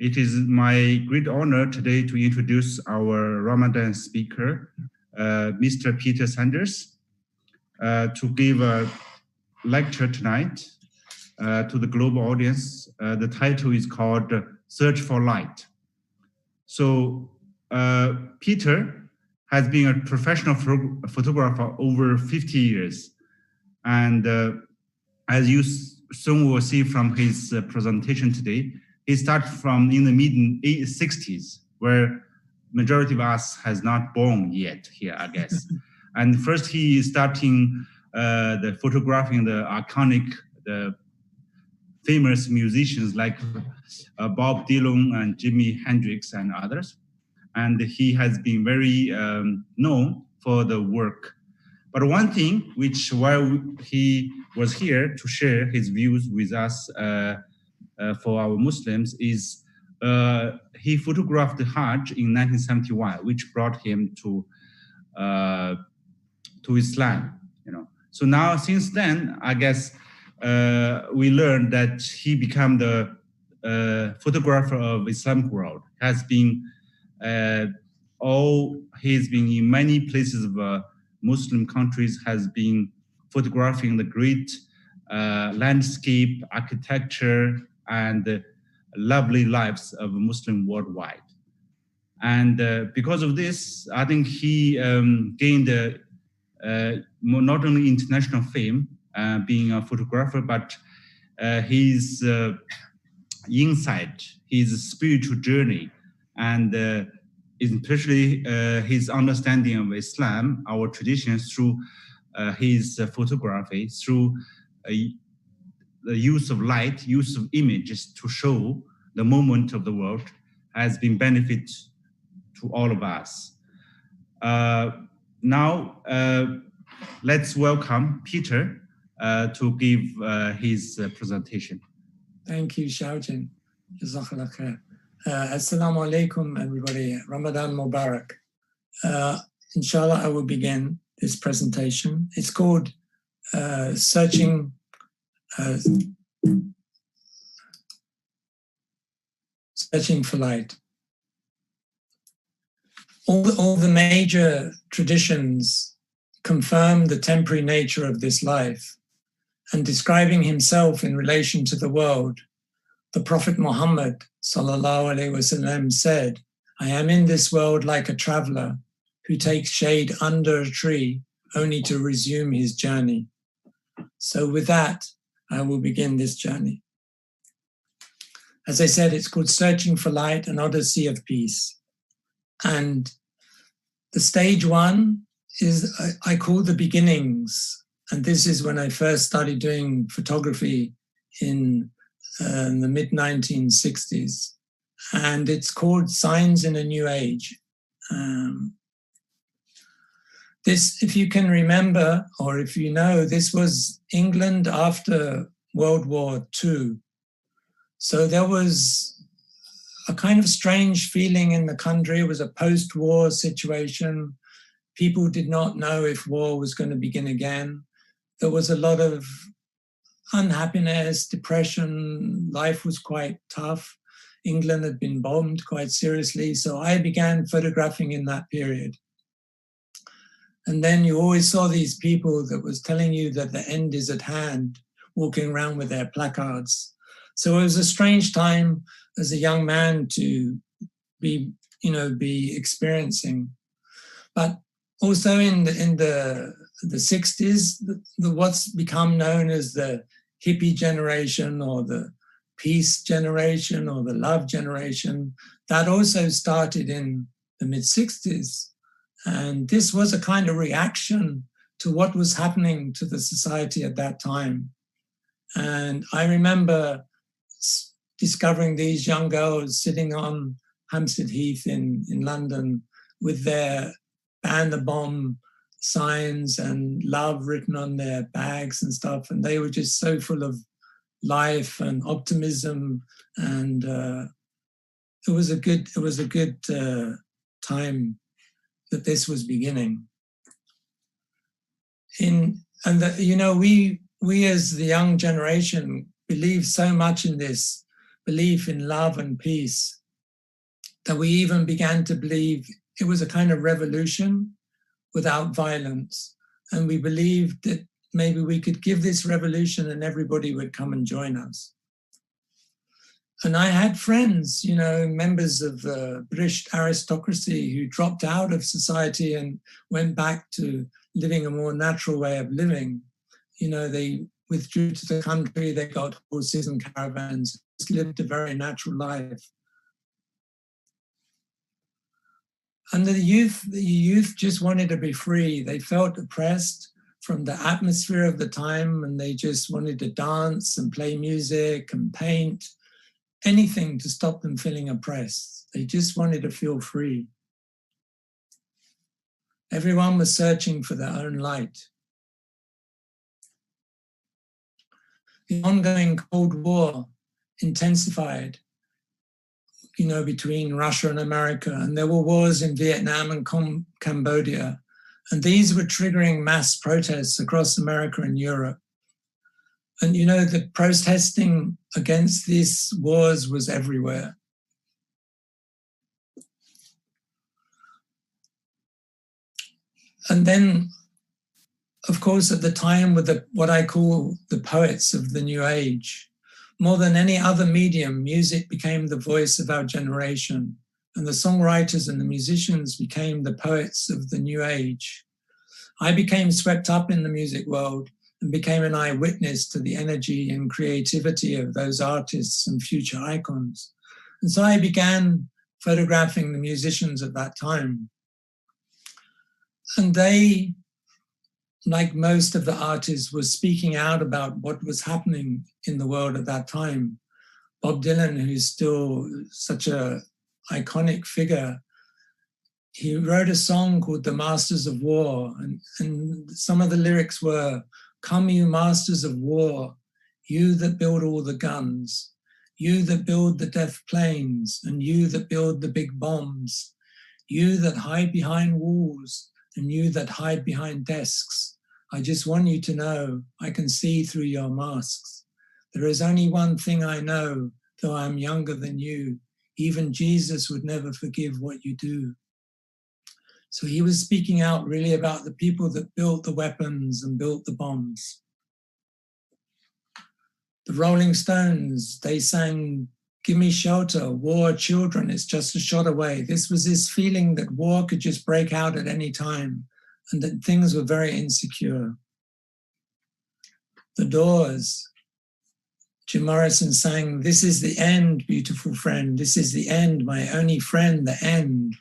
It is my great honor today to introduce our Ramadan speaker, Mr. Peter Sanders, to give a lecture tonight to the global audience. The title is called Search for Light. So Peter has been a professional photographer over 50 years. And as you soon will see from his presentation today, he started from in the mid-60s, where majority of us has not born yet here, I guess. And first he is starting the photographing the iconic, the famous musicians like Bob Dylan and Jimi Hendrix and others. And he has been very known for the work. But one thing which while he was here to share his views with us for our Muslims is he photographed the Hajj in 1971, which brought him to Islam. So now since then, I guess we learned that he became the photographer of Islamic world. Has been he's been in many places of Muslim countries, has been photographing the great landscape, architecture, and lovely lives of Muslim worldwide. And because of this, I think he gained not only international fame, being a photographer, but his insight, his spiritual journey, and especially his understanding of Islam, our traditions, through his photography, through the use of light, use of images to show the moment of the world, has been benefit to all of us. Now, let's welcome Peter to give his presentation. Thank you, Xiaojin. Jazakallah khair. Assalamu alaikum, everybody. Ramadan Mubarak. Inshallah, I will begin this presentation. It's called Searching for Light. All the major traditions confirm the temporary nature of this life, and describing himself in relation to the world, the Prophet Muhammad sallallahu alaihi wasallam said, "I am in this world like a traveler who takes shade under a tree only to resume his journey." So with that, I will begin this journey. As I said, it's called Searching for Light, an Odyssey of Peace. And the stage one is, I call the beginnings. And this is when I first started doing photography in the mid-1960s. And it's called Signs in a New Age. This, if you can remember, or if you know, this was England after World War II. So there was a kind of strange feeling in the country. It was a post-war situation. People did not know if war was going to begin again. There was a lot of unhappiness, depression. Life was quite tough. England had been bombed quite seriously. So I began photographing in that period. And then you always saw these people that was telling you that the end is at hand, walking around with their placards. So it was a strange time as a young man to be experiencing. But also in the 60s, the what's become known as the hippie generation or the peace generation or the love generation, that also started in the mid-60s. And this was a kind of reaction to what was happening to the society at that time. And I remember discovering these young girls sitting on Hampstead Heath in London with their ban the bomb signs and love written on their bags and stuff. And they were just so full of life and optimism. And it was a good time that this was beginning. We as the young generation believe so much in this belief in love and peace. that we even began to believe it was a kind of revolution without violence. And we believed that maybe we could give this revolution and everybody would come and join us. And I had friends, you know, members of the British aristocracy who dropped out of society and went back to living a more natural way of living. You know, they withdrew to the country, they got horses and caravans, just lived a very natural life. And the youth just wanted to be free. They felt oppressed from the atmosphere of the time, and they just wanted to dance and play music and paint, anything to stop them feeling oppressed. They just wanted to feel free. Everyone was searching for their own light. The ongoing Cold War intensified, you know, between Russia and America, and there were wars in Vietnam and Cambodia, and these were triggering mass protests across America and Europe. And, you know, the protesting against these wars was everywhere. And then, of course, at the time with what I call the poets of the New Age, more than any other medium, music became the voice of our generation, and the songwriters and the musicians became the poets of the New Age. I became swept up in the music world and became an eyewitness to the energy and creativity of those artists and future icons. And so I began photographing the musicians at that time. And they, like most of the artists, were speaking out about what was happening in the world at that time. Bob Dylan, who's still such an iconic figure, he wrote a song called The Masters of War, and some of the lyrics were, "Come you masters of war, you that build all the guns, you that build the death planes, and you that build the big bombs, you that hide behind walls, and you that hide behind desks. I just want you to know I can see through your masks. There is only one thing I know, though I'm younger than you. Even Jesus would never forgive what you do." So he was speaking out really about the people that built the weapons and built the bombs. The Rolling Stones, they sang, "Give me shelter, war, children, it's just a shot away." This was his feeling that war could just break out at any time and that things were very insecure. The Doors, Jim Morrison sang, "This is the end, beautiful friend. This is the end, my only friend, the end."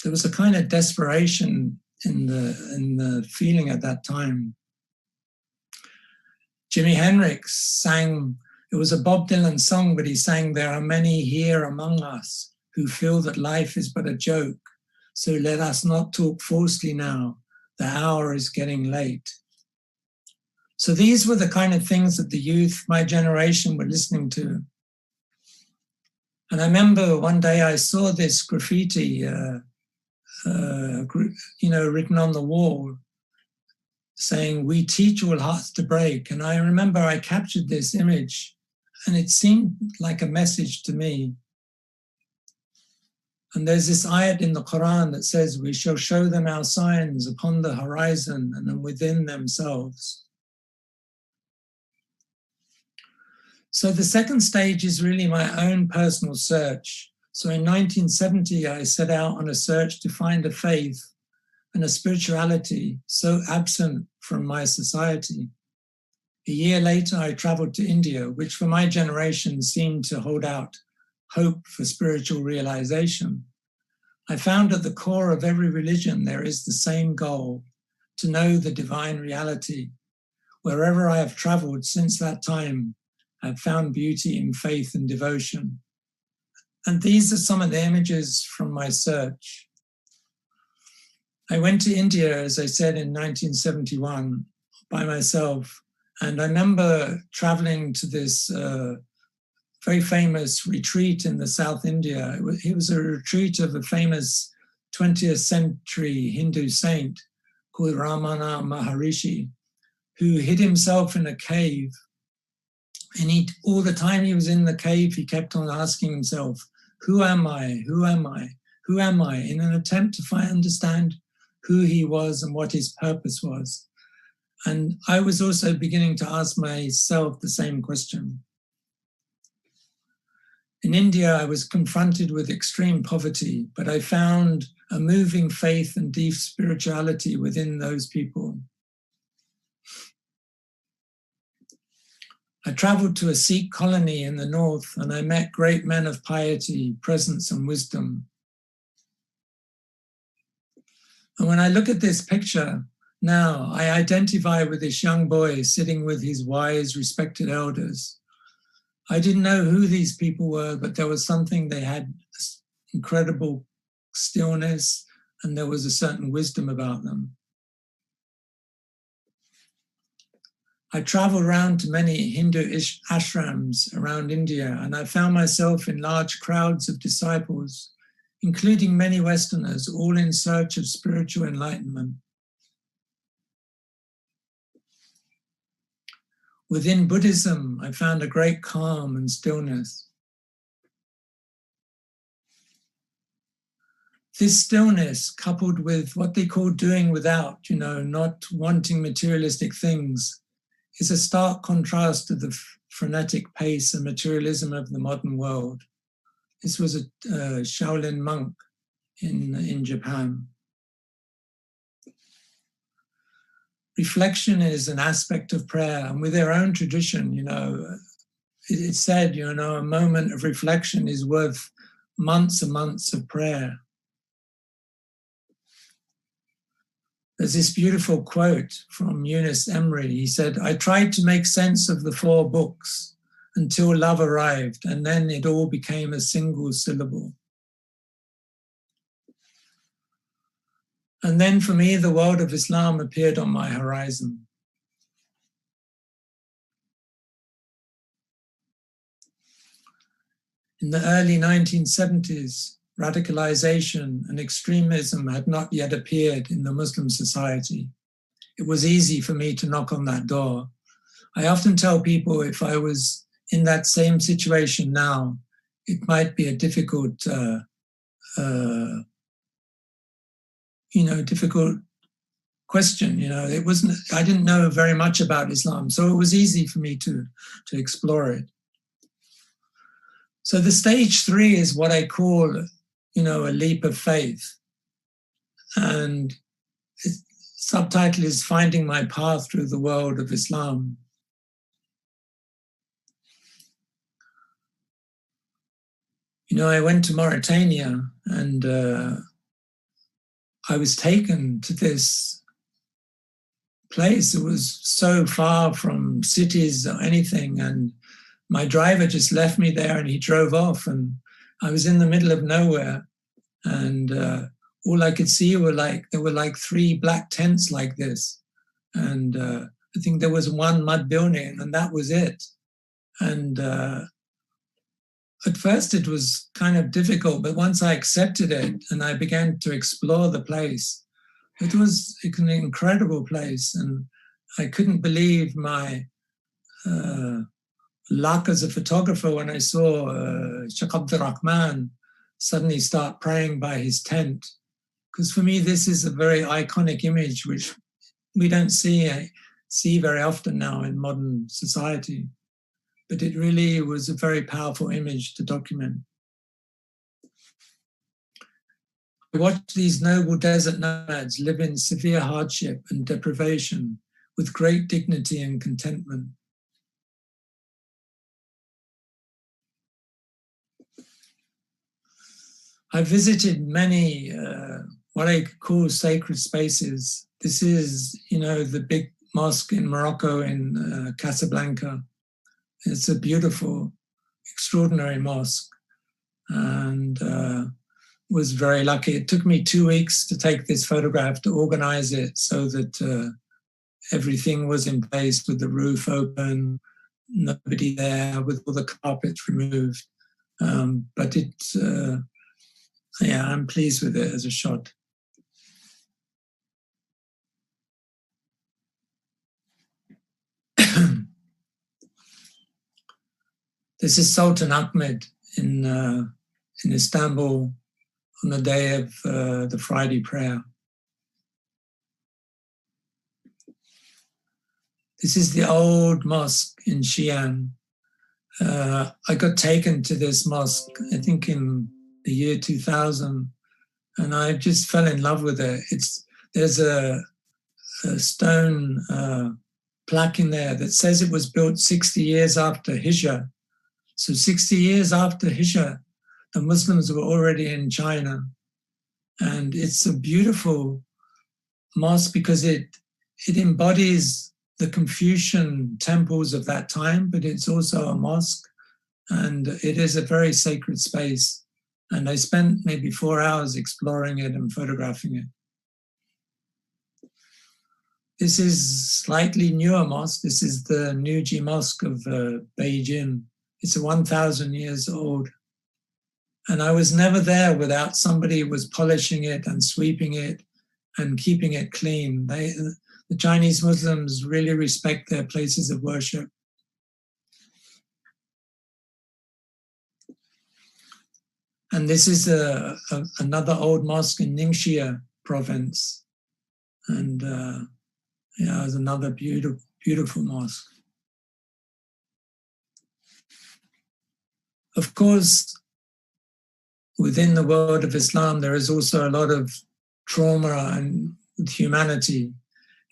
There was a kind of desperation in the feeling at that time. Jimi Hendrix sang, it was a Bob Dylan song, but he sang, "There are many here among us who feel that life is but a joke. So let us not talk falsely now. The hour is getting late." So these were the kind of things that the youth, my generation, were listening to. And I remember one day I saw this graffiti, written on the wall saying, "We teach all hearts to break." And I remember I captured this image and it seemed like a message to me. And there's this ayat in the Quran that says, "We shall show them our signs upon the horizon and within themselves." So the second stage is really my own personal search. So in 1970, I set out on a search to find a faith and a spirituality so absent from my society. A year later, I traveled to India, which for my generation seemed to hold out hope for spiritual realization. I found at the core of every religion, there is the same goal, to know the divine reality. Wherever I have traveled since that time, I've found beauty in faith and devotion. And these are some of the images from my search. I went to India, as I said, in 1971 by myself. And I remember traveling to this very famous retreat in the South India. It was a retreat of a famous 20th century Hindu saint called Ramana Maharishi, who hid himself in a cave. And all the time he was in the cave, he kept on asking himself, who am I? Who am I? Who am I? In an attempt to understand who he was and what his purpose was. And I was also beginning to ask myself the same question. In India, I was confronted with extreme poverty, but I found a moving faith and deep spirituality within those people. I traveled to a Sikh colony in the north, and I met great men of piety, presence, and wisdom. And when I look at this picture now, I identify with this young boy sitting with his wise, respected elders. I didn't know who these people were, but there was something, they had incredible stillness, and there was a certain wisdom about them. I traveled around to many Hindu ashrams around India, and I found myself in large crowds of disciples, including many Westerners, all in search of spiritual enlightenment. Within Buddhism, I found a great calm and stillness. This stillness, coupled with what they call doing without, not wanting materialistic things, is a stark contrast to the frenetic pace and materialism of the modern world. This was a Shaolin monk in Japan. Reflection is an aspect of prayer, and with their own tradition, it's said, a moment of reflection is worth months and months of prayer. There's this beautiful quote from Eunice Emery. He said, "I tried to make sense of the 4 books until love arrived, and then it all became a single syllable." And then for me, the world of Islam appeared on my horizon. In the early 1970s, radicalization and extremism had not yet appeared in the Muslim society. It was easy for me to knock on that door. I often tell people if I was in that same situation now, it might be a difficult, difficult question. It wasn't. I didn't know very much about Islam, so it was easy for me to explore it. So the stage 3 is what I call, a leap of faith, and its subtitle is Finding My Path Through the World of Islam. I went to Mauritania, and I was taken to this place. It was so far from cities or anything, and my driver just left me there and he drove off, and I was in the middle of nowhere, and all I could see there were 3 black tents like this, and I think there was one mud building, and that was it. And at first it was kind of difficult, but once I accepted it and I began to explore the place, it was an incredible place, and I couldn't believe my luck as a photographer when I saw Sheikh Abdul Rahman suddenly start praying by his tent. Because for me, this is a very iconic image which we don't see very often now in modern society. But it really was a very powerful image to document. I watched these noble desert nomads live in severe hardship and deprivation with great dignity and contentment. I visited many what I call sacred spaces. This is, the big mosque in Morocco in Casablanca. It's a beautiful, extraordinary mosque, and was very lucky. It took me 2 weeks to take this photograph, to organize it so that everything was in place with the roof open, nobody there, with all the carpets removed. But I'm pleased with it as a shot. This is Sultan Ahmed in in Istanbul on the day of the Friday prayer. This is the old mosque in Xi'an. I got taken to this mosque, I think in the year 2000, and I just fell in love with it. There's a stone plaque in there that says it was built 60 years after Hijra. So 60 years after Hijra, the Muslims were already in China. And it's a beautiful mosque because it embodies the Confucian temples of that time, but it's also a mosque, and it is a very sacred space. And I spent maybe 4 hours exploring it and photographing it. This is slightly newer mosque. This is the Nuji Mosque of Beijing. It's 1,000 years old. And I was never there without somebody was polishing it and sweeping it and keeping it clean. The Chinese Muslims really respect their places of worship. And this is another old mosque in Ningxia province. And yeah, it's another beautiful, beautiful mosque. Of course, within the world of Islam, there is also a lot of trauma and humanity.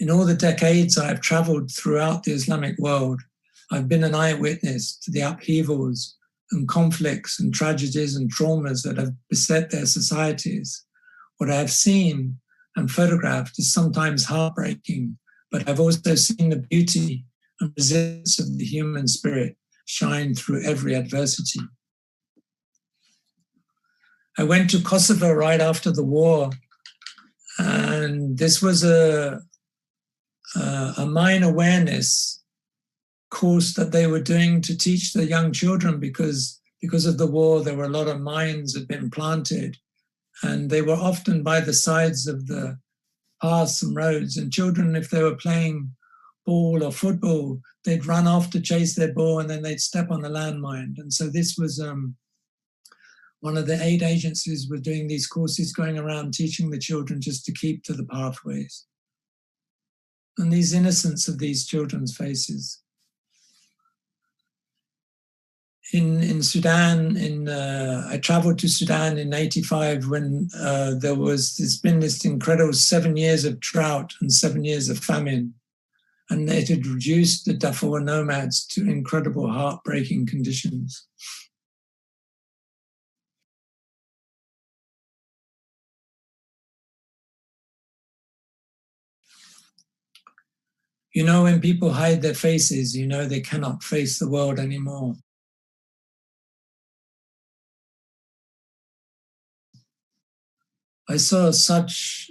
In all the decades I've traveled throughout the Islamic world, I've been an eyewitness to the upheavals and conflicts and tragedies and traumas that have beset their societies. What I have seen and photographed is sometimes heartbreaking, but I've also seen the beauty and resilience of the human spirit shine through every adversity. I went to Kosovo right after the war, and this was a mine awareness course that they were doing to teach the young children because of the war, there were a lot of mines had been planted, and they were often by the sides of the paths and roads, and children, if they were playing ball or football, they'd run off to chase their ball and then they'd step on a landmine. And so this was one of the aid agencies were doing these courses, going around teaching the children just to keep to the pathways. And these innocence of these children's faces. In Sudan, I traveled to Sudan in '85 when there's been this incredible 7 years of drought and 7 years of famine. And it had reduced the Darfur nomads to incredible heartbreaking conditions. You know, when people hide their faces, you know they cannot face the world anymore. I saw such,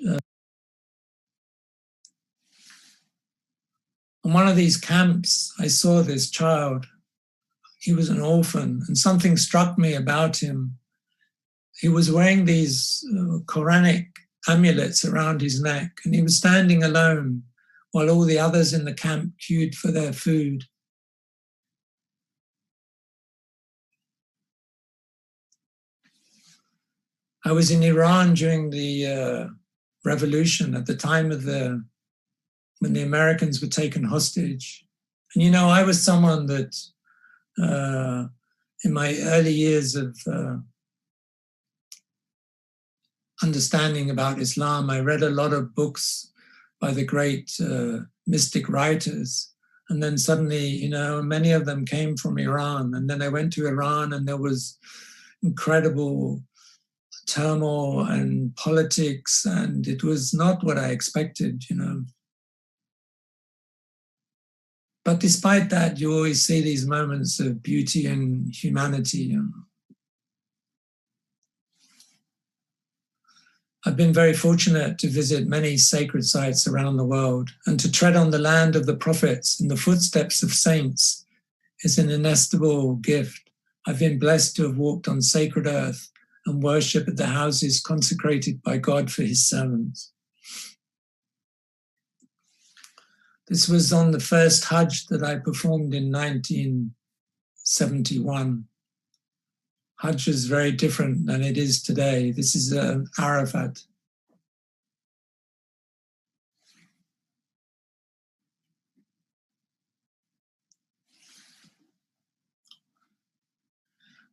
on one of these camps, I saw this child. He was an orphan, and something struck me about him. He was wearing these Quranic amulets around his neck, and he was standing alone while all the others in the camp queued for their food. I was in Iran during the revolution at the time of when the Americans were taken hostage. And, you know, I was someone that in my early years of understanding about Islam, I read a lot of books by the great mystic writers. And then suddenly, you know, many of them came from Iran. And then I went to Iran and there was incredible turmoil and politics, and it was not what I expected, you know. But despite that, you always see these moments of beauty and humanity. You know. I've been very fortunate to visit many sacred sites around the world, and to tread on the land of the prophets and the footsteps of saints is an inestimable gift. I've been blessed to have walked on sacred earth and worship at the houses consecrated by God for his servants. This was on the first Hajj that I performed in 1971. Hajj is very different than it is today. This is Arafat.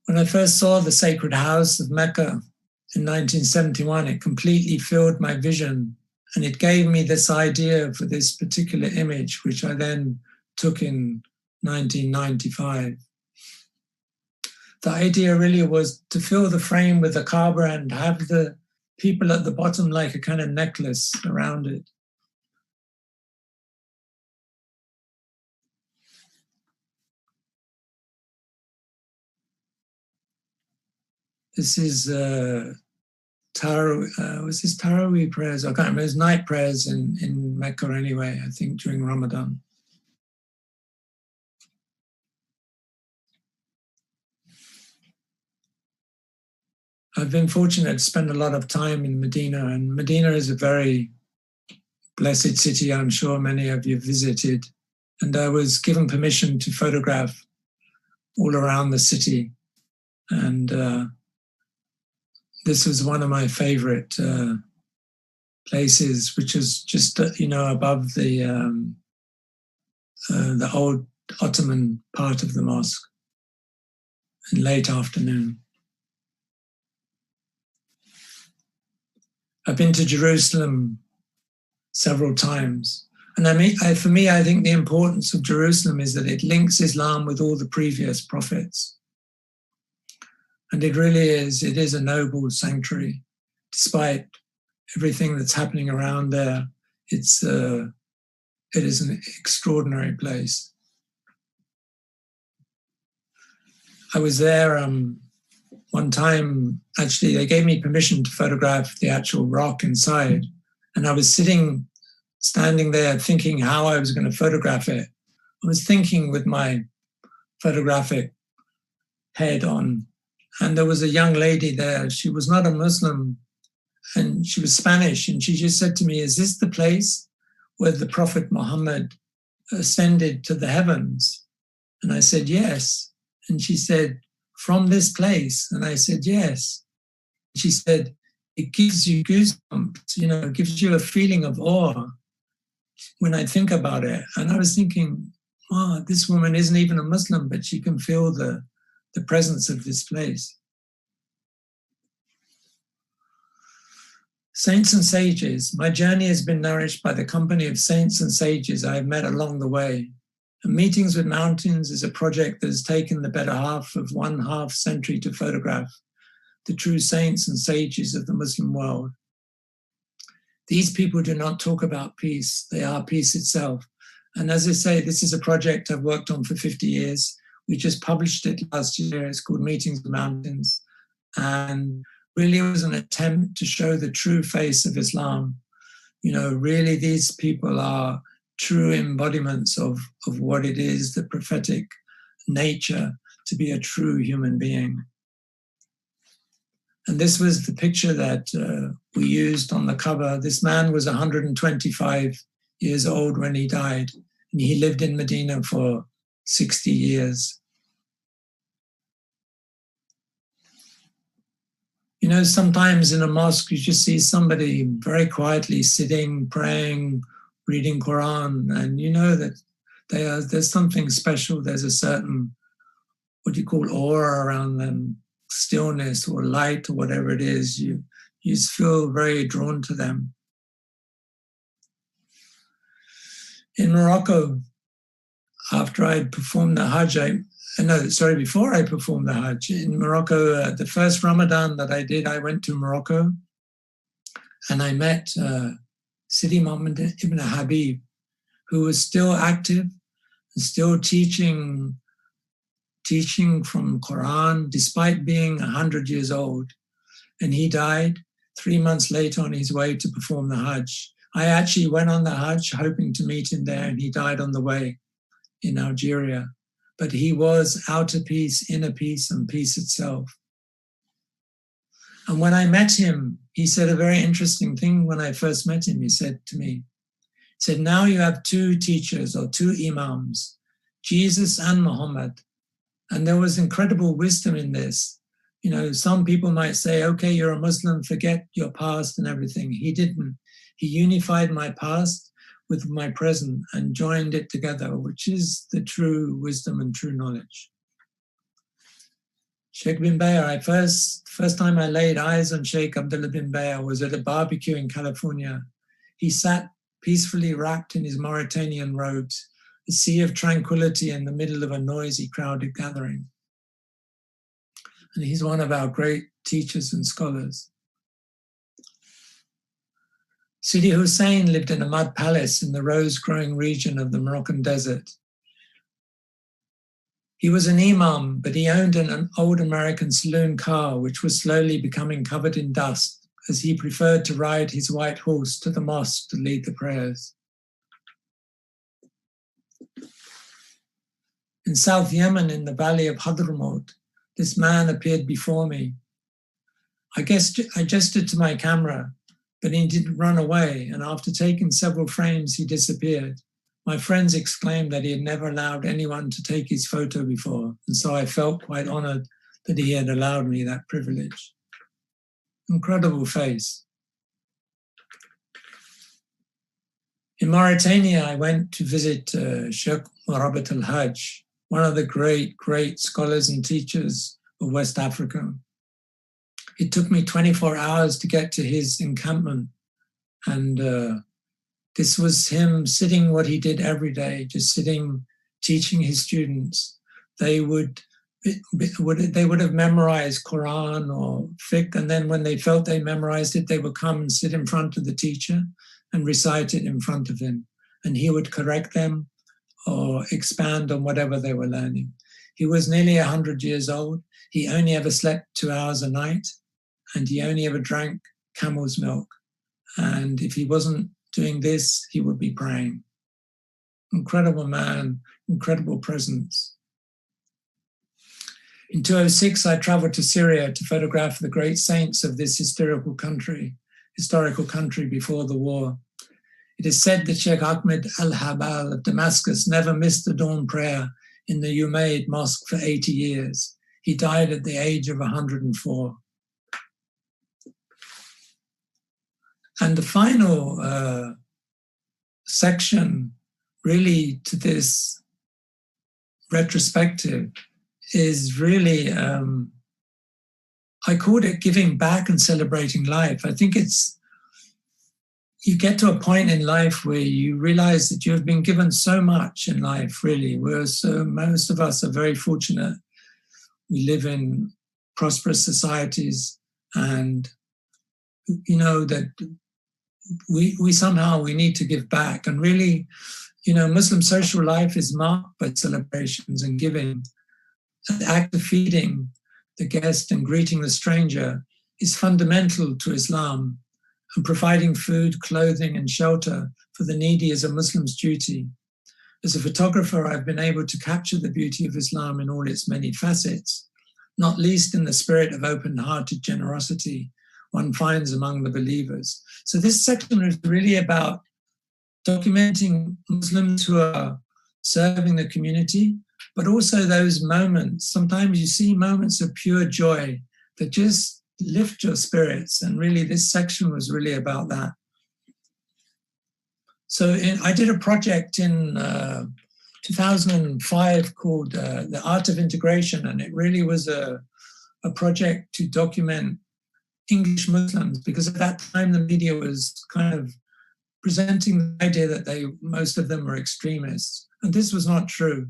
When I first saw the sacred house of Mecca in 1971, it completely filled my vision, and it gave me this idea for this particular image, which I then took in 1995. The idea really was to fill the frame with the Kaaba and have the people at the bottom like a kind of necklace around it. This is was this Taraweeh prayers? I can't remember. It was night prayers in Mecca anyway, I think, during Ramadan. I've been fortunate to spend a lot of time in Medina, and Medina is a very blessed city. I'm sure many of you visited. And I was given permission to photograph all around the city. And this was one of my favorite places, which is just, above the old Ottoman part of the mosque in late afternoon. I've been to Jerusalem several times. And for me, I think the importance of Jerusalem is that it links Islam with all the previous prophets. And it is a noble sanctuary. Despite everything that's happening around there, it is an extraordinary place. I was there one time, actually, they gave me permission to photograph the actual rock inside. And I was standing there thinking how I was going to photograph it. I was thinking with my photographic head on. And there was a young lady there. She was not a Muslim, and she was Spanish. And she just said to me, "Is this the place where the Prophet Muhammad ascended to the heavens?" And I said, "Yes." And she said, "From this place?" And I said, "Yes." She said, "It gives you goosebumps, it gives you a feeling of awe when I think about it." And I was thinking, wow, this woman isn't even a Muslim, but she can feel the presence of this place. Saints and sages. My journey has been nourished by the company of saints and sages I have met along the way. And Meetings with Mountains is a project that has taken the better half of 1/2 century to photograph the true saints and sages of the Muslim world. These people do not talk about peace. They are peace itself. And as I say, this is a project I've worked on for 50 years. We just published it last year. It's called Meetings with Mountains. And really it was an attempt to show the true face of Islam. Really these people are true embodiments of what it is, the prophetic nature to be a true human being. And this was the picture that we used on the cover. This man was 125 years old when he died, and he lived in Medina for 60 years. Sometimes in a mosque, you just see somebody very quietly sitting, praying, reading Quran, and you know that there's something special. There's a certain, what you call aura around them, stillness or light or whatever it is. You just feel very drawn to them. In Morocco, after I performed the Hajj, before I performed the Hajj, in Morocco, the first Ramadan that I did, I went to Morocco and I met Sidi Muhammad ibn Habib, who was still active and still teaching from Quran, despite being 100 years old. And he died 3 months later on his way to perform the Hajj. I actually went on the Hajj hoping to meet him there, and he died on the way in Algeria. But he was outer peace, inner peace, and peace itself. And when I met him, he said a very interesting thing when I first met him. He said to me, now you have 2 teachers or 2 imams, Jesus and Muhammad. And there was incredible wisdom in this. some people might say, okay, you're a Muslim, forget your past and everything. He didn't. He unified my past with my present and joined it together, which is the true wisdom and true knowledge. Sheikh bin Bayer, first time I laid eyes on Sheikh Abdullah bin Bayer was at a barbecue in California. He sat peacefully wrapped in his Mauritanian robes, a sea of tranquility in the middle of a noisy, crowded gathering. And he's one of our great teachers and scholars. Sidi Hussein lived in a mud palace in the rose-growing region of the Moroccan desert. He was an imam, but he owned an old American saloon car, which was slowly becoming covered in dust, as he preferred to ride his white horse to the mosque to lead the prayers. In South Yemen, in the valley of Hadramaut, this man appeared before me. I gestured to my camera, but he didn't run away, and after taking several frames, he disappeared. My friends exclaimed that he had never allowed anyone to take his photo before, and so I felt quite honored that he had allowed me that privilege. Incredible face. In Mauritania, I went to visit Sheikh Murabat al-Hajj, one of the great, great scholars and teachers of West Africa. It took me 24 hours to get to his encampment, and this was him sitting what he did every day, just sitting, teaching his students. They would have memorized Quran or fiqh, and then when they felt they memorized it, they would come and sit in front of the teacher and recite it in front of him, and he would correct them or expand on whatever they were learning. He was nearly 100 years old. He only ever slept 2 hours a night, and he only ever drank camel's milk. And if he wasn't doing this, he would be praying. Incredible man, incredible presence. In 2006, I traveled to Syria to photograph the great saints of this historical country before the war. It is said that Sheikh Ahmed al-Habal of Damascus never missed the dawn prayer in the Umayyad Mosque for 80 years. He died at the age of 104. And the final section, really, to this retrospective is really, I called it giving back and celebrating life. I think you get to a point in life where you realize that you have been given so much in life, really. Most of us are very fortunate. We live in prosperous societies, and that we somehow need to give back. And really, Muslim social life is marked by celebrations and giving. The act of feeding the guest and greeting the stranger is fundamental to Islam, and providing food, clothing, and shelter for the needy is a Muslim's duty. As a photographer, I've been able to capture the beauty of Islam in all its many facets, not least in the spirit of open-hearted generosity one finds among the believers. So this section is really about documenting Muslims who are serving the community, but also those moments. Sometimes you see moments of pure joy that just lift your spirits, and really this section was really about that. So I did a project in 2005 called The Art of Integration, and it really was a project to document English Muslims, because at that time the media was kind of presenting the idea that most of them were extremists, and this was not true.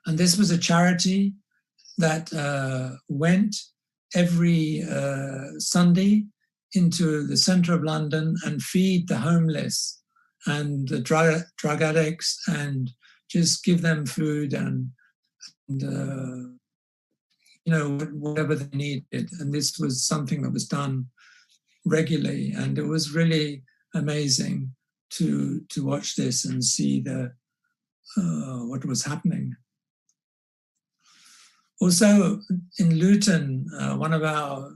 And this was a charity that went every Sunday into the center of London and feed the homeless and the drug addicts, and just give them food and whatever they needed. And this was something that was done regularly, and it was really amazing to watch this and see what was happening. Also in Luton, one of our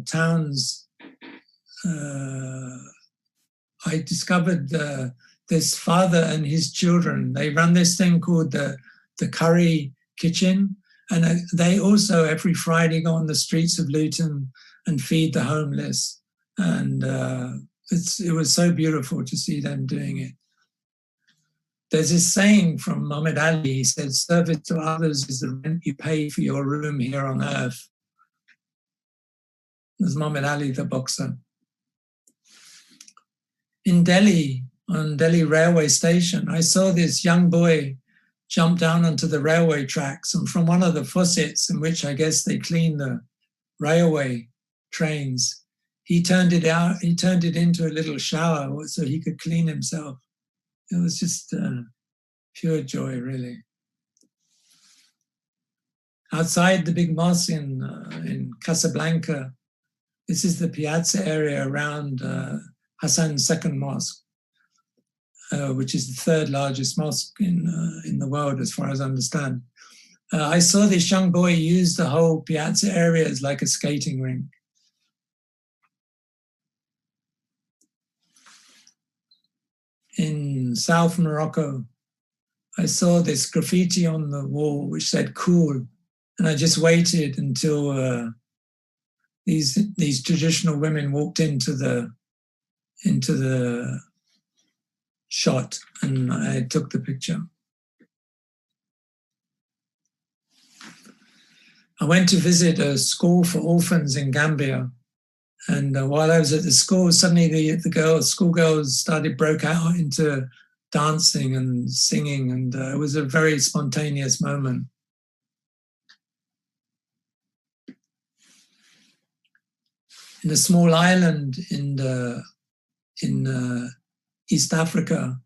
towns, I discovered this father and his children. They run this thing called the curry kitchen, And they also every Friday go on the streets of Luton and feed the homeless. And it was so beautiful to see them doing it. There's this saying from Muhammad Ali. He said, service to others is the rent you pay for your room here on earth. There's Muhammad Ali, the boxer. In Delhi, on Delhi railway station, I saw this young boy jump down onto the railway tracks, and from one of the faucets in which I guess they clean the railway trains, he turned it into a little shower so he could clean himself. It was just pure joy, really. Outside the big mosque in Casablanca, this is the piazza area around Hassan's second mosque, which is the third largest mosque in the world, as far as I understand. I saw this young boy use the whole piazza area as like a skating rink. In South Morocco, I saw this graffiti on the wall which said "cool," and I just waited until these traditional women walked into the shot, and I took the picture. I went to visit a school for orphans in Gambia, and while I was at the school, suddenly the schoolgirls broke out into dancing and singing, and it was a very spontaneous moment. In a small island in East Africa,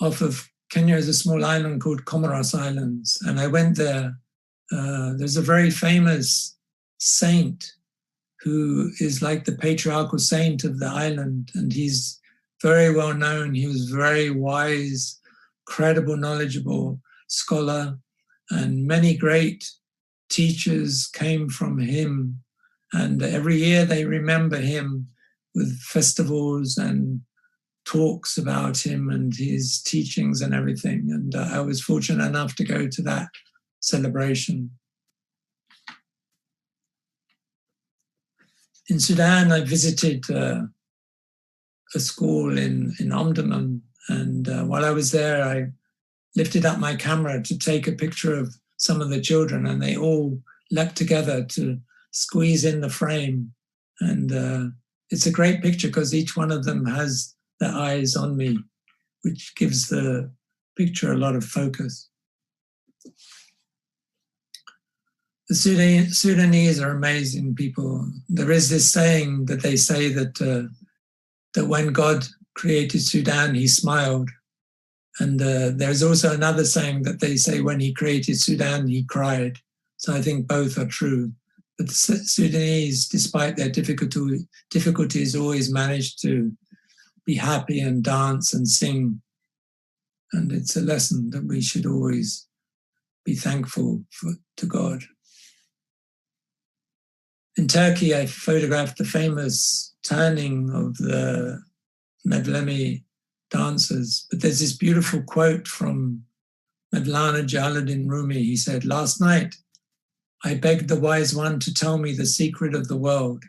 off of Kenya, is a small island called Comoros Islands, and I went there. There's a very famous saint who is like the patriarchal saint of the island, and he's very well known. He was very wise, credible, knowledgeable scholar, and many great teachers came from him. And every year they remember him with festivals and talks about him and his teachings and everything. And I was fortunate enough to go to that celebration. In Sudan, I visited a school in Omdurman, and while I was there, I lifted up my camera to take a picture of some of the children, and they all leapt together to squeeze in the frame. And it's a great picture because each one of them has their eyes on me, which gives the picture a lot of focus. The Sudanese are amazing people. There is this saying that they say that when God created Sudan, he smiled. And there's also another saying that they say when he created Sudan, he cried. So I think both are true. But the Sudanese, despite their difficulties, always manage to be happy and dance and sing. And it's a lesson that we should always be thankful to God. In Turkey, I photographed the famous turning of the Medlemi dancers. But there's this beautiful quote from Mevlana Jalaluddin Rumi. He said, "Last night, I begged the wise one to tell me the secret of the world.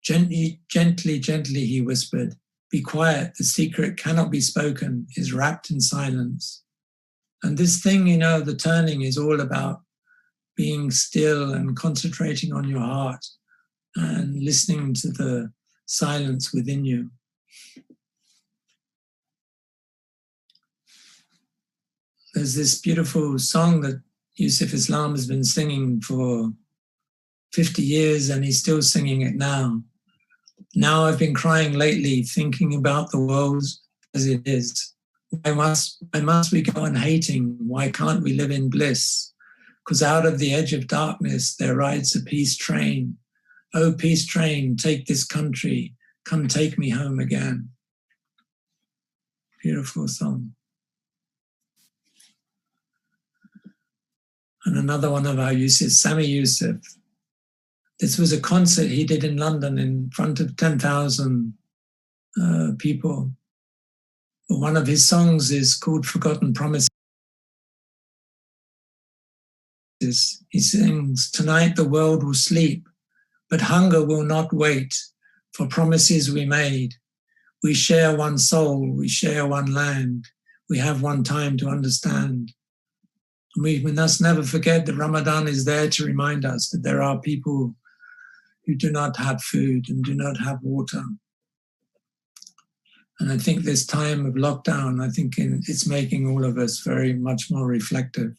Gently, gently, gently, he whispered, be quiet, the secret cannot be spoken, is wrapped in silence." And this thing, the turning is all about being still and concentrating on your heart and listening to the silence within you. There's this beautiful song that Yusuf Islam has been singing for 50 years, and he's still singing it now. Now I've been crying lately, thinking about the world as it is. Why must we go on hating? Why can't we live in bliss? Because out of the edge of darkness there rides a peace train. Oh, peace train, take this country, come take me home again. Beautiful song. And another one of our Yusuf, Sami Yusuf. This was a concert he did in London in front of 10,000 people. But one of his songs is called Forgotten Promises. He sings, "Tonight the world will sleep, but hunger will not wait for promises we made. We share one soul, we share one land, we have one time to understand." And we must never forget that Ramadan is there to remind us that there are people who do not have food and do not have water. And I think this time of lockdown, I think it's making all of us very much more reflective.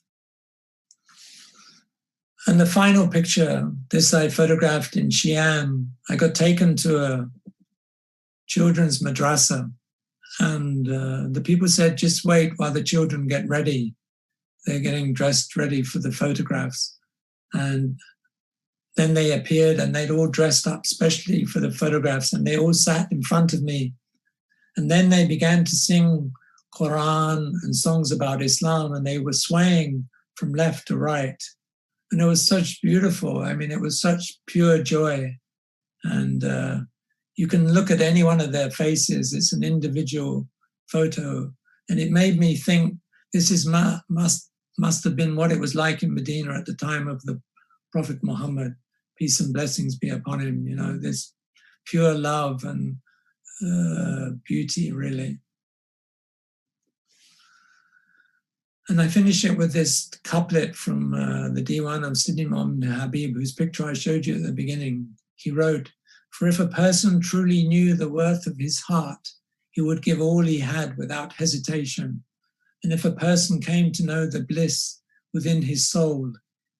And the final picture, this I photographed in Xi'an. I got taken to a children's madrasa, and the people said, just wait while the children get ready. They're getting dressed ready for the photographs. And then they appeared and they'd all dressed up specially for the photographs, and they all sat in front of me. And then they began to sing Quran and songs about Islam, and they were swaying from left to right. And it was such beautiful. I mean, it was such pure joy. And you can look at any one of their faces. It's an individual photo. And it made me think this is must have been what it was like in Medina at the time of the Prophet Muhammad, peace and blessings be upon him. You know, this pure love and beauty, really. And I finish it with this couplet from the Diwan of Sidi Imam Habib, whose picture I showed you at the beginning. He wrote, "For if a person truly knew the worth of his heart, he would give all he had without hesitation. And if a person came to know the bliss within his soul,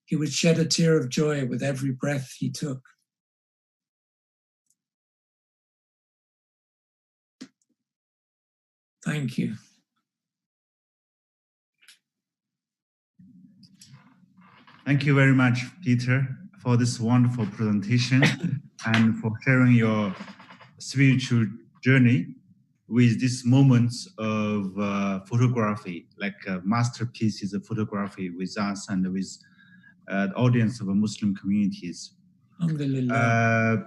he would shed a tear of joy with every breath he took." Thank you. Thank you very much, Peter, for this wonderful presentation and for sharing your spiritual journey with these moments of photography, like masterpieces of photography with us and with the audience of Muslim communities. Alhamdulillah.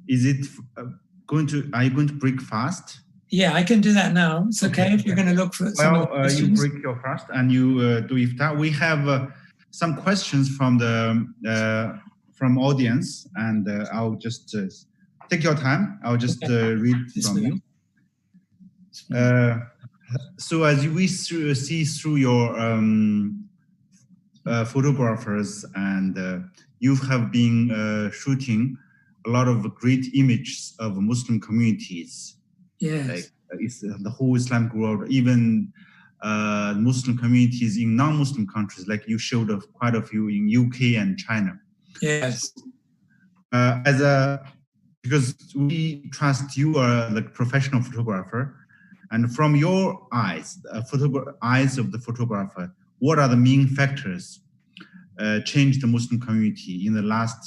Is it are you going to break fast? Yeah, I can do that now. It's okay if you're going to look for some you break your fast and you do iftar. We have some questions from the from audience, and I'll just take your time. I'll just read from you. So as we see through your photographers, and you have been shooting a lot of great images of Muslim communities. Yes. Like it's the whole Islamic world, even Muslim communities in non-Muslim countries, like you showed quite a few in UK and China. Yes. Because we trust you are like professional photographer, and from your eyes, eyes of the photographer, what are the main factors change the Muslim community in the last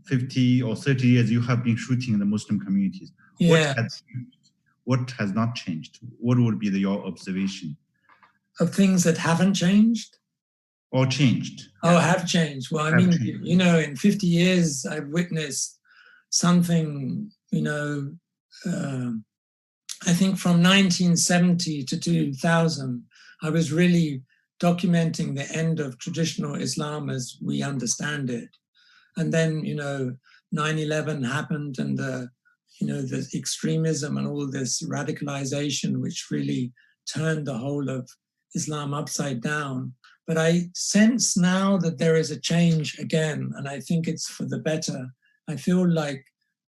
50 or 30 years you have been shooting in the Muslim communities? Yeah. What has not changed? What would be your observation? Of things that haven't changed? Or changed? Oh, have changed. Well, I mean, you know, in 50 years, I've witnessed something, you know, I think from 1970 to 2000, I was really documenting the end of traditional Islam as we understand it. And then, you know, 9/11 happened, and the extremism and all this radicalization, which really turned the whole of Islam upside down. But I sense now that there is a change again, and I think it's for the better. I feel like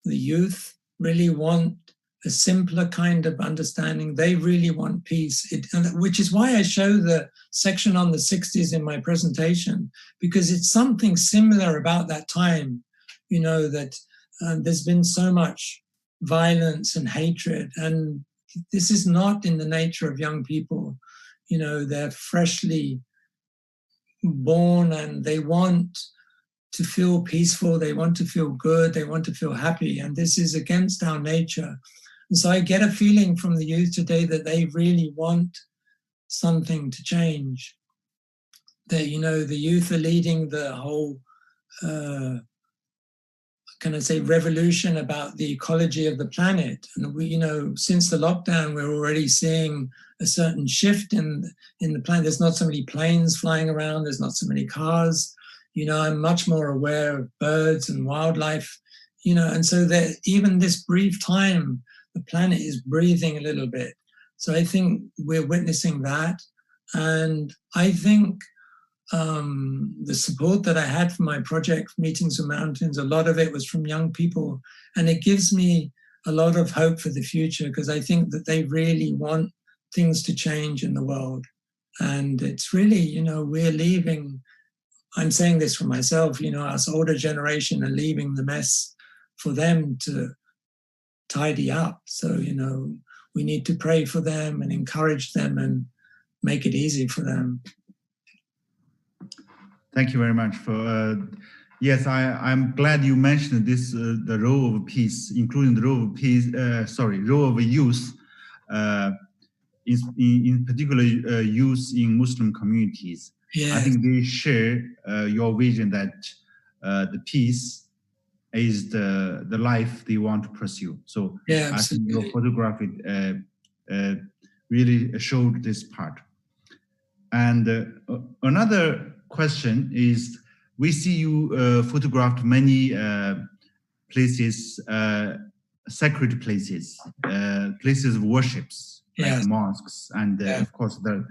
the youth really want a simpler kind of understanding. They really want peace, which is why I show the section on the 60s in my presentation, because it's something similar about that time, you know, that there's been so much violence and hatred, and this is not in the nature of young people. You know, they're freshly born and they want to feel peaceful, they want to feel good, they want to feel happy, and this is against our nature. And so I get a feeling from the youth today that they really want something to change. That, you know, the youth are leading the whole can I say, revolution about the ecology of the planet. And we, since the lockdown, we're already seeing a certain shift in the planet. There's not so many planes flying around. There's not so many cars. I'm much more aware of birds and wildlife, and so that even this brief time, the planet is breathing a little bit. So I think we're witnessing that. And I think the support that I had for my project, Meetings with Mountains, a lot of it was from young people. And it gives me a lot of hope for the future, because I think that they really want things to change in the world. And it's really, we're leaving, I'm saying this for myself, us older generation are leaving the mess for them to tidy up. So, we need to pray for them and encourage them and make it easy for them. Thank you very much for. Yes, I'm glad you mentioned this, the role of peace, including the role of peace. Role of youth, in particular, youth in Muslim communities. Yes. I think they share your vision that the peace is the life they want to pursue. So yeah, I think your photography really showed this part. And another question is, we see you photographed many places, sacred places, places of worships, like mosques, and of course the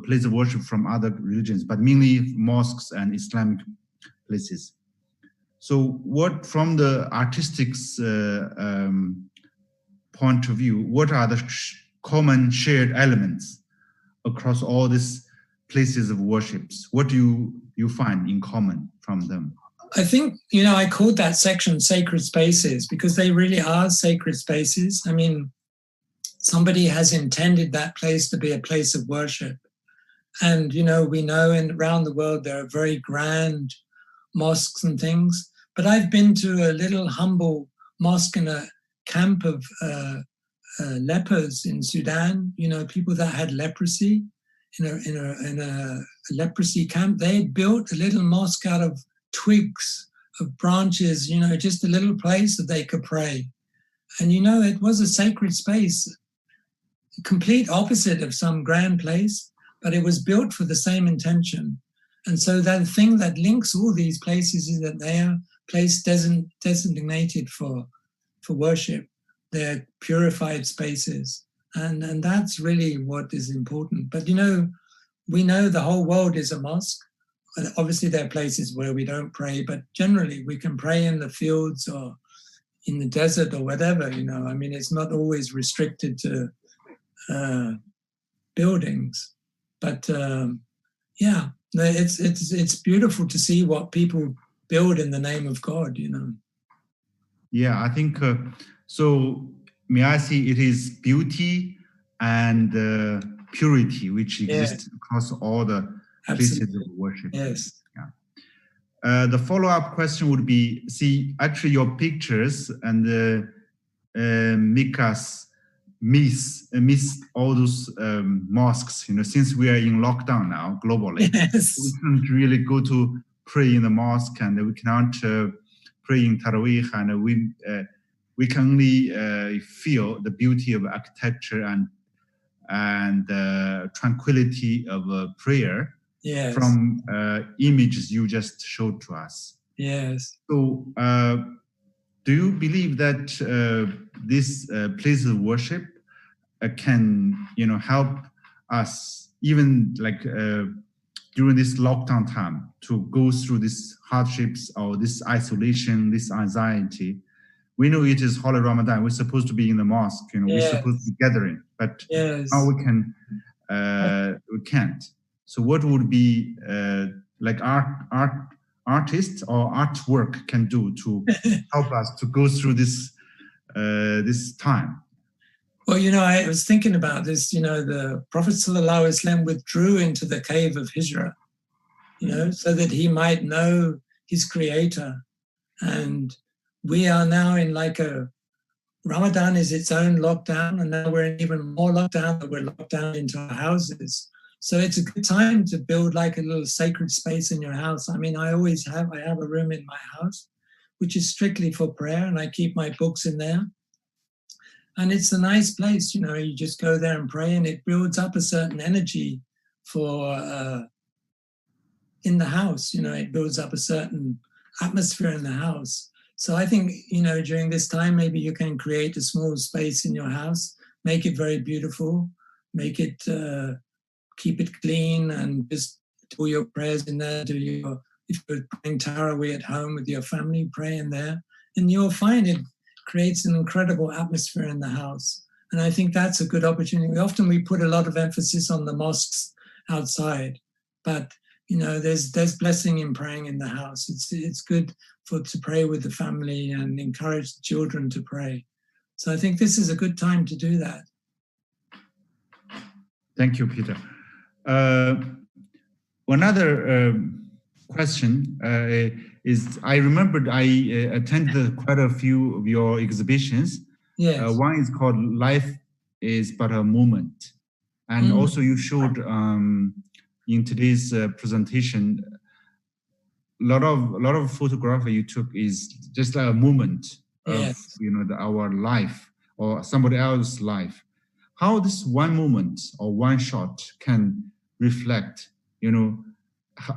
place of worship from other religions, but mainly mosques and Islamic places. So what, from the artistics point of view, what are the common shared elements across all these places of worships? What do you find in common from them? I think, I called that section Sacred Spaces because they really are sacred spaces. I mean, somebody has intended that place to be a place of worship. And, we know around the world there are very grand mosques and things. But I've been to a little humble mosque in a camp of lepers in Sudan, people that had leprosy in a leprosy camp. They had built a little mosque out of twigs, of branches, just a little place that they could pray. And, it was a sacred space, complete opposite of some grand place, but it was built for the same intention. And so that thing that links all these places is that they are place designated for worship. They're purified spaces. And that's really what is important. But, we know the whole world is a mosque. Obviously, there are places where we don't pray, but generally we can pray in the fields or in the desert or whatever, I mean, it's not always restricted to buildings. But it's beautiful to see what people build in the name of God, Yeah, I think so. May I see, it is beauty and purity which exists across all the places of worship. Yes. Yeah. The follow-up question would be: see, actually, your pictures and make us miss all those mosques. Since we are in lockdown now globally, we can't really go to pray in the mosque, and we cannot pray in Taraweeh, and we can only feel the beauty of architecture and tranquility of prayer from images you just showed to us. Yes. So, do you believe that this place of worship can, help us even like during this lockdown time to go through these hardships or this isolation, this anxiety? We know it is Holy Ramadan. We're supposed to be in the mosque, we're supposed to be gathering, but now we can't. So what would be like artists or artwork can do to help us to go through this this time? Well, I was thinking about this. The Prophet ﷺ withdrew into the cave of Hijra, so that he might know his Creator. And we are now in Ramadan is its own lockdown, and now we're in even more lockdown, that we're locked down into our houses. So it's a good time to build like a little sacred space in your house. I mean, I have a room in my house which is strictly for prayer, and I keep my books in there. And it's a nice place, you just go there and pray, and it builds up a certain energy for in the house, it builds up a certain atmosphere in the house. So I think, during this time, maybe you can create a small space in your house, make it very beautiful, make it, keep it clean, and just do your prayers in there, if you're praying Tarawih at home with your family, pray in there, and you'll find it creates an incredible atmosphere in the house. And I think that's a good opportunity. Often we put a lot of emphasis on the mosques outside, but there's blessing in praying in the house. It's good to pray with the family and encourage the children to pray. So I think this is a good time to do that. Thank you, Peter. Another question is, I remembered I attended quite a few of your exhibitions. Yes. One is called Life is But a Moment. And also you showed in today's presentation, a lot of photography you took is just a moment of our life or somebody else's life. How this one moment or one shot can reflect,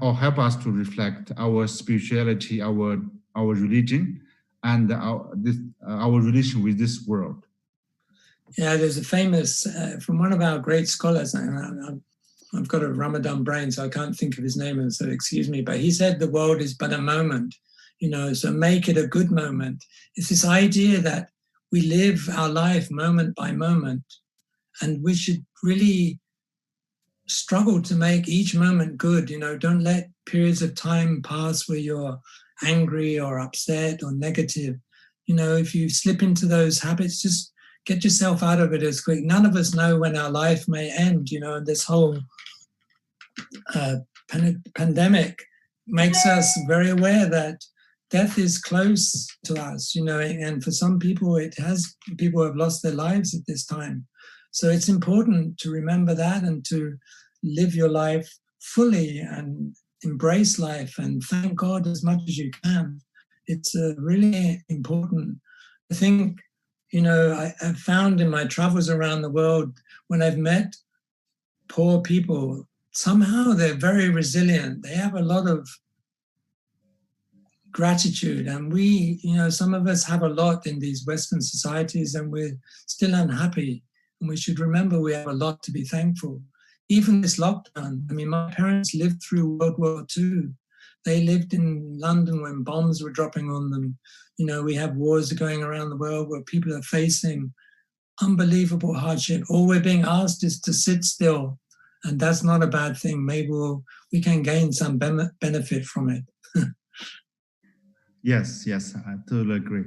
or help us to reflect our spirituality, our religion, and our relation with this world. Yeah, there's a famous from one of our great scholars. I've got a Ramadan brain, so I can't think of his name, so excuse me. But he said the world is but a moment, so make it a good moment. It's this idea that we live our life moment by moment, and we should really struggle to make each moment good. Don't let periods of time pass where you're angry or upset or negative. If you slip into those habits, just get yourself out of it as quick. None of us know when our life may end. This whole pandemic makes us very aware that death is close to us, and for some people people have lost their lives at this time. So it's important to remember that and to live your life fully and embrace life and thank God as much as you can. It's really important. I think, I've found in my travels around the world, when I've met poor people, somehow they're very resilient. They have a lot of gratitude, and we, some of us have a lot in these Western societies and we're still unhappy, and we should remember we have a lot to be thankful. Even this lockdown, my parents lived through World War II. They lived in London when bombs were dropping on them. We have wars going around the world where people are facing unbelievable hardship. All we're being asked is to sit still, and that's not a bad thing. Maybe we can gain some benefit from it. Yes, I totally agree.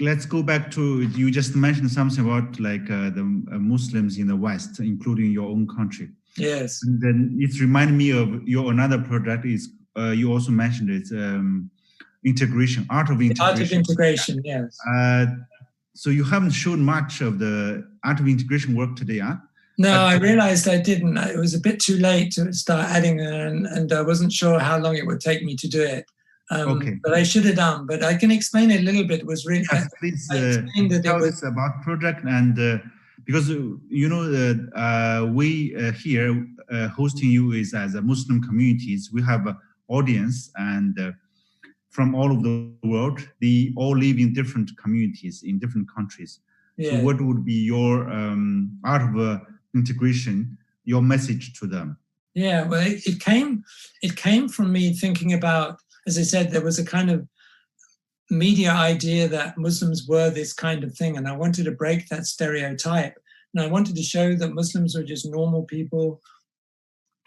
Let's go back to, you just mentioned something about the Muslims in the West, including your own country. Yes. And then it reminded me of your another project is, you also mentioned it, integration, art of integration. Art of integration, yes. So you haven't shown much of the art of integration work today, huh? No, I realized I didn't. It was a bit too late to start adding, and I wasn't sure how long it would take me to do it. Okay. But I should have done. But I can explain it a little bit. It was really. Yes, please tell us about project, and because we here hosting you is as a Muslim communities. We have an audience and from all over the world. They all live in different communities in different countries. Yeah. So what would be your art of integration, your message to them? Yeah, well, it came from me thinking about, as I said, there was a kind of media idea that Muslims were this kind of thing, and I wanted to break that stereotype. And I wanted to show that Muslims were just normal people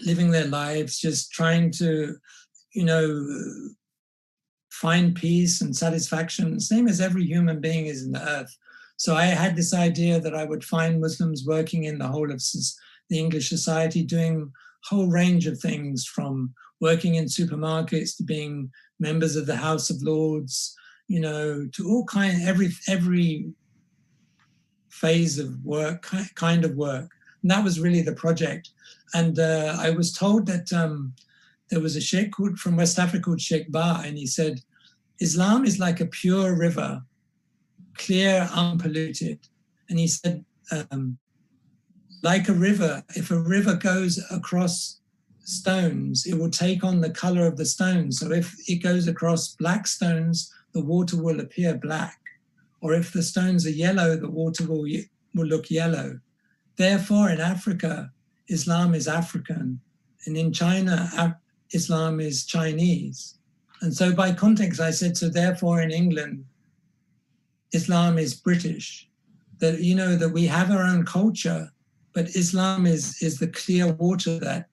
living their lives, just trying to, find peace and satisfaction, same as every human being is in the earth. So I had this idea that I would find Muslims working in the whole of the English society, doing a whole range of things, from working in supermarkets to being members of the House of Lords, to all every phase of work, kind of work. And that was really the project. And I was told that there was a sheikh from West Africa called Sheikh Ba, and he said, Islam is like a pure river, clear, unpolluted. And he said, like a river, if a river goes across stones, it will take on the color of the stones. So if it goes across black stones, the water will appear black. Or if the stones are yellow, the water will look yellow. Therefore, in Africa, Islam is African. And in China, Islam is Chinese. And so by context, I said, so therefore in England, Islam is British. That, you know, that we have our own culture, but Islam is the clear water that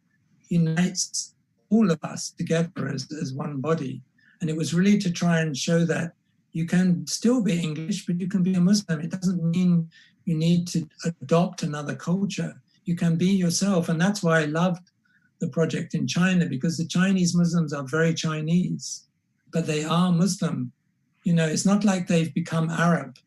unites all of us together as one body. And it was really to try and show that you can still be English, but you can be a Muslim. It doesn't mean you need to adopt another culture. You can be yourself. And that's why I loved the project in China, because the Chinese Muslims are very Chinese, but they are Muslim. You know, it's not like they've become Arab.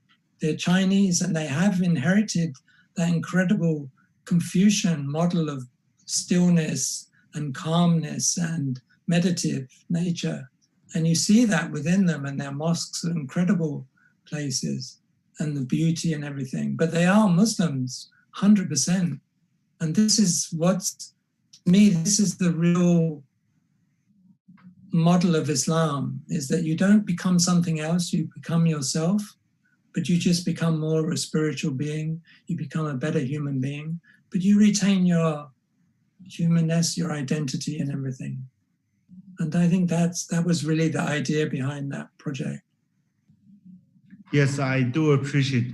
They're Chinese, and they have inherited that incredible Confucian model of stillness and calmness and meditative nature. And you see that within them, and their mosques are incredible places, and the beauty and everything. But they are Muslims, 100%. And this is what's, to me, this is the real model of Islam, is that you don't become something else, you become yourself, but you just become more of a spiritual being, you become a better human being, but you retain your humanness, your identity and everything. And I think that was really the idea behind that project. Yes, I do appreciate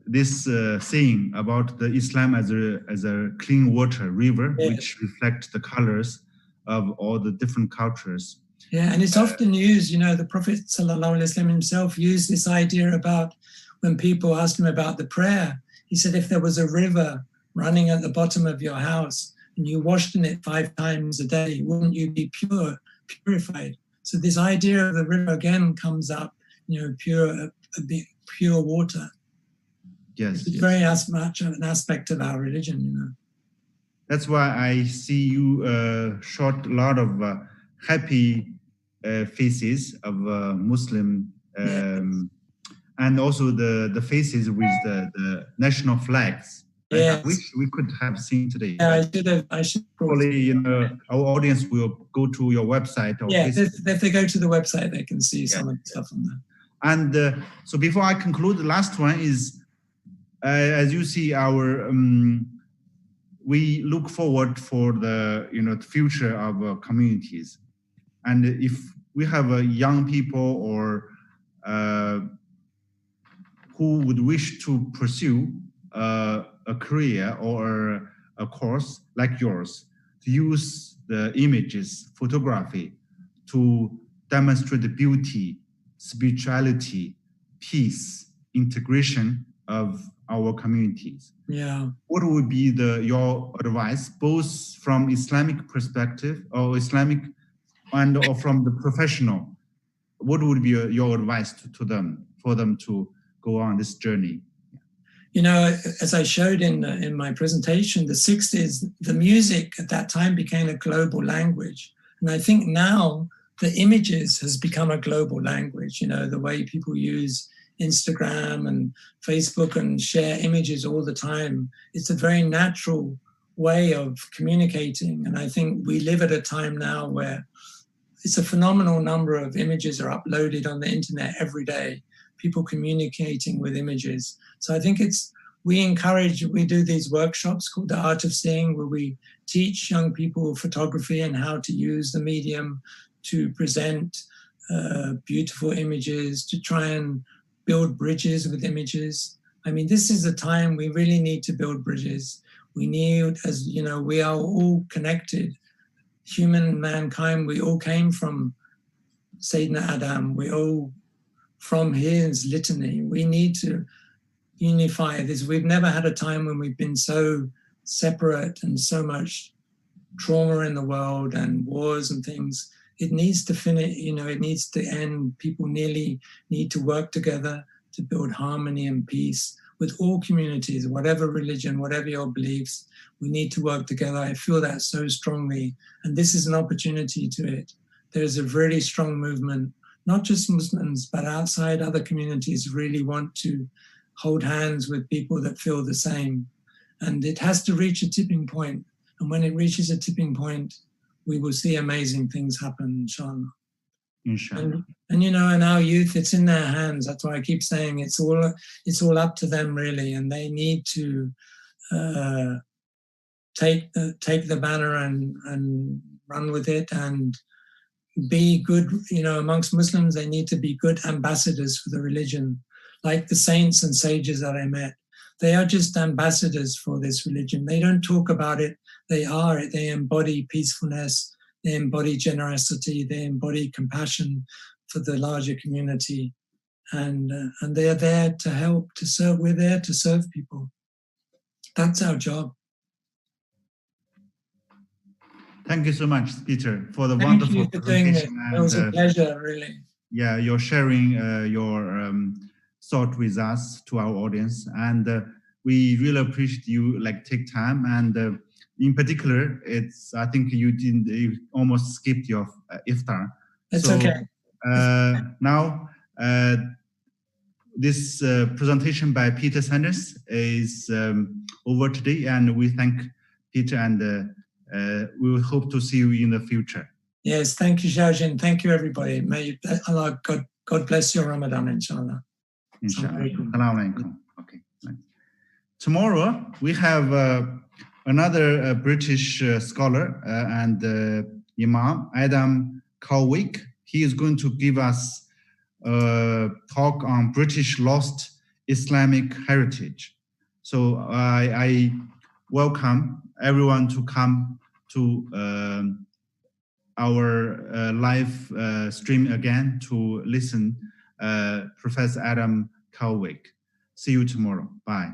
this saying about the Islam as a clean water river, yeah, which reflects the colors of all the different cultures. Yeah, and it's often used, you know, the Prophet ﷺ himself used this idea about when people asked him about the prayer. He said, if there was a river running at the bottom of your house and you washed in it 5 times a day, wouldn't you be purified? So this idea of the river again comes up, you know, pure water. Yes, it's very much an aspect of our religion, you know. That's why I see you shot a lot of happy faces of Muslim, and also the faces with the national flags. Yes. I wish we could have seen today. Yeah, I should. Hopefully, you know, our audience will go to your website. Or if they go to the website, they can see some of the stuff on there. And so before I conclude, the last one is, as you see, our we look forward for the the future of communities, and if we have young people or who would wish to pursue a career or a course like yours, to use the images, photography, to demonstrate the beauty, spirituality, peace, integration of our communities. Yeah. What would be your advice, both from Islamic perspective or Islamic or from the professional? What would be your advice to them, for them to go on this journey? You know, as I showed in my presentation, the 60s, the music at that time became a global language. And I think now the images has become a global language, you know, the way people use Instagram and Facebook and share images all the time. It's a very natural way of communicating. And I think we live at a time now where it's a phenomenal number of images are uploaded on the internet every day, people communicating with images. So I think we do these workshops called The Art of Seeing, where we teach young people photography and how to use the medium to present beautiful images, to try and build bridges with images. I mean, this is a time we really need to build bridges. We need, as you know, we are all connected. Mankind, we all came from Sayyidina Adam. We all from his litany. We need to unify this. We've never had a time when we've been so separate and so much trauma in the world and wars and things. It needs to finish, you know, it needs to end. People nearly need to work together to build harmony and peace. with all communities, whatever religion, whatever your beliefs. We need to work together. I feel that so strongly. And this is an opportunity to it. There's a really strong movement, not just Muslims, but outside other communities really want to hold hands with people that feel the same. And it has to reach a tipping point. And when it reaches a tipping point, we will see amazing things happen, inshallah. Inshallah. And you know, in our youth, it's in their hands. That's why I keep saying it's all up to them, really. And they need to take the banner and run with it and be good. You know, amongst Muslims, they need to be good ambassadors for the religion, like the saints and sages that I met. They are just ambassadors for this religion. They don't talk about it. They are it. They embody peacefulness. They embody generosity. They embody compassion for the larger community. And they're there to help, to serve. We're there to serve people. That's our job. Thank you so much, Peter, for the Thank wonderful you for doing this. presentation. It was a pleasure, really. Yeah, you're sharing your thought with us, to our audience. And we really appreciate you take time. And in particular, I think you almost skipped your iftar. It's okay. Now, this presentation by Peter Sanders is over today, and we thank Peter, and we will hope to see you in the future. Yes, thank you, Xiaojin. Thank you, everybody. May Allah, God bless your Ramadan, inshallah. Inshallah. Okay. Nice. Tomorrow, we have another British scholar and Imam, Adam Cowick. He is going to give us a talk on British lost Islamic heritage. So I welcome everyone to come to our live stream again to listen Professor Adam Cowick. See you tomorrow. Bye.